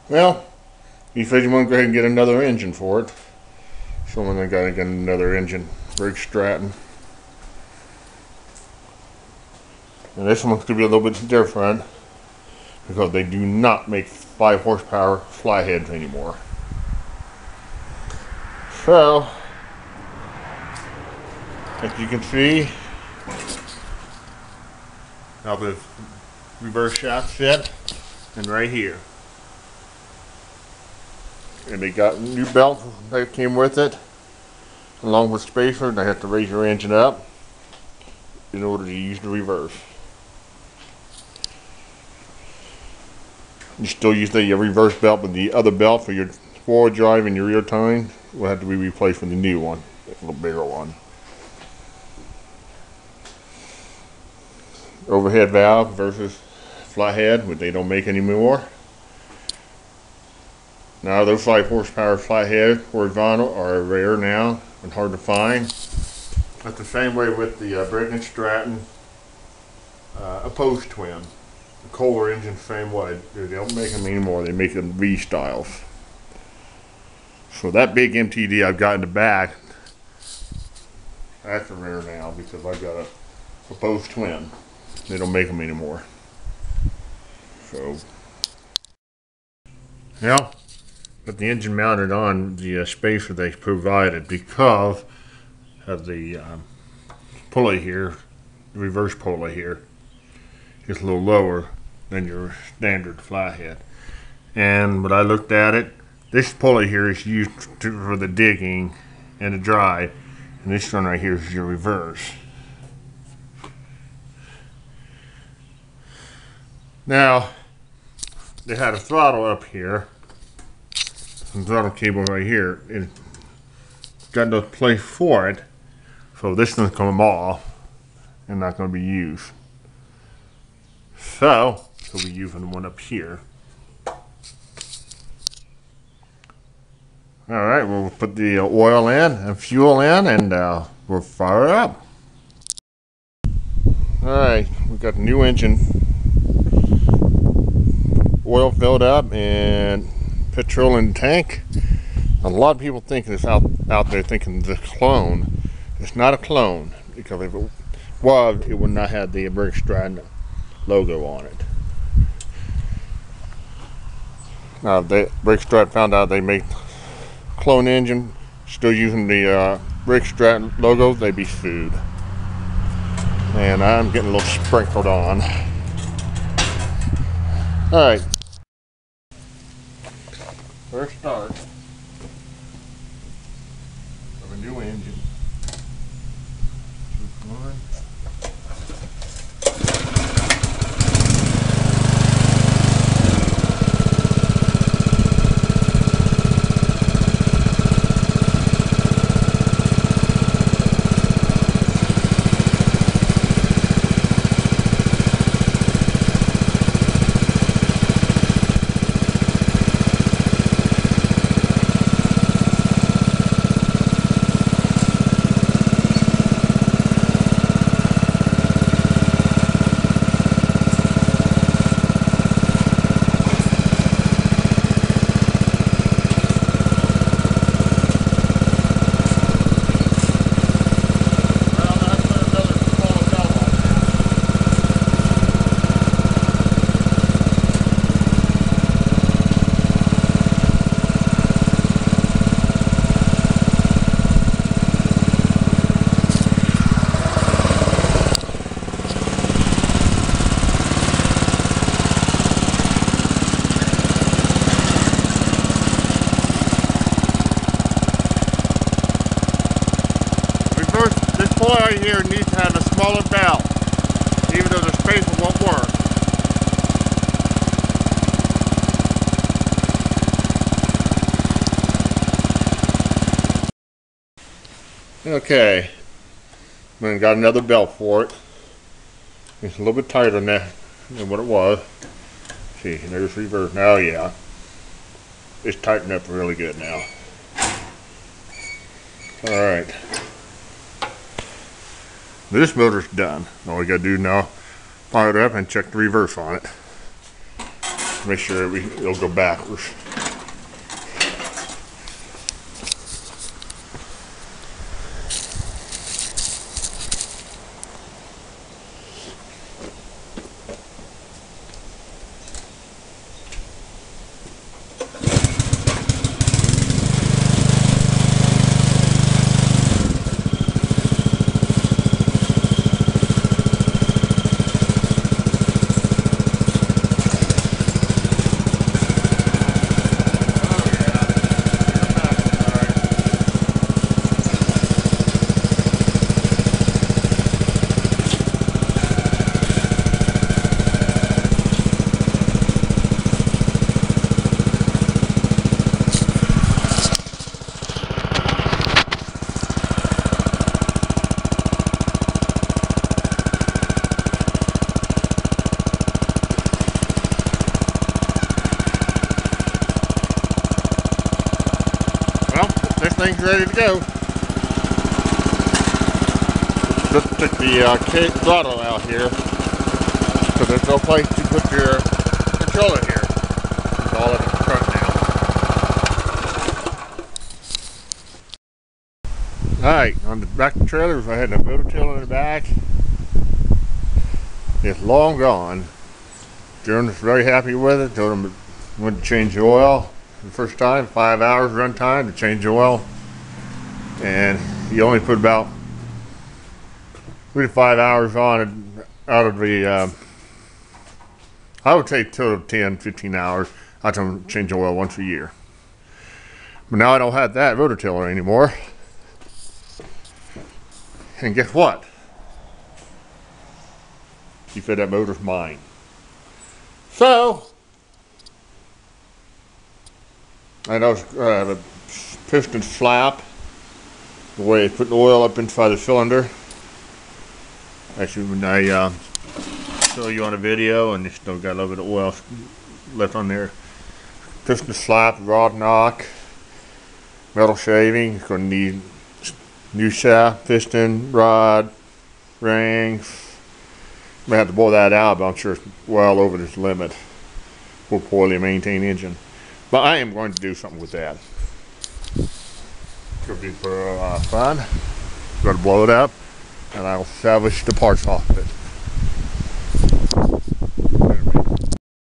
Well, he said you want to go ahead and get another engine for it. So I'm going to get another engine, Briggs Stratton. And this one's going to be a little bit different because they do not make 5 horsepower flyheads anymore. So, as you can see, how the reverse shaft fit, and right here. And they got a new belt that came with it, along with spacer. They have to raise your engine up in order to use the reverse. You still use the reverse belt, but the other belt for your forward drive and your rear towing will have to be replaced with a new one, a little bigger one. Overhead valve versus flyhead, which they don't make anymore. Now those 5 horsepower flyhead horizontal are rare now and hard to find. That's the same way with the Briggs Stratton opposed twin. The Kohler engine, same way. They don't make them anymore. They make them V styles. So that big MTD I've got in the back, that's rare now because I've got a opposed twin. They don't make them anymore. So, yeah. But the engine mounted on the spacer they provided because of the pulley here, the reverse pulley here, is a little lower than your standard flyhead. And when I looked at it, this pulley here is used for the digging and the drive, and this one right here is your reverse. Now, they had a throttle up here, some throttle cable right here. It's got no place for it, so this one's come off and not going to be used. So we'll be using the one up here. Alright, we'll put the oil in and fuel in, and we'll fire it up. Alright, we've got the new engine oil filled up and petrol in the tank. A lot of people think it's out there thinking it's a clone. It's not a clone, because if it was, it would not have the Briggs Stratton logo on it. Now, Briggs Stratton found out they make clone engine, still using the Briggs Stratton logo, they'd be sued. And I'm getting a little sprinkled on. Alright. First start of a new engine. This pulley right here needs to have a smaller valve, even though the spacer won't work. Okay, then got another belt for it. It's a little bit tighter than what it was. See, there's reverse. Now, yeah, it's tightened up really good now. All right. This motor's done. All we gotta do now, fire it up and check the reverse on it. make sure it'll go backwards. Well, this thing's ready to go. Just took the throttle out here, because there's no place to put your controller here. It's all in the front now. Alright, on the back of the trailer, I had a rototiller in the back. It's long gone. Jerome was very happy with it. Told him I went to change the oil the first time, 5 hours run time to change the oil, and he only put about 3 to 5 hours on it out of the I would say total of 10-15 hours. I told him to change the oil once a year, but now I don't have that rototiller anymore. And guess what? He said that motor's mine. So I know the piston flap, the way it's putting the oil up inside the cylinder. Actually, when I show you on a video, and you still got a little bit of oil left on there. Piston flap, rod knock, metal shaving. It's going to need new shaft, piston, rod, rings. May have to blow that out, but I'm sure it's well over this limit for a poorly maintained engine. But I am going to do something with that. Could be for fun. Going to blow it up, and I'll salvage the parts off of it.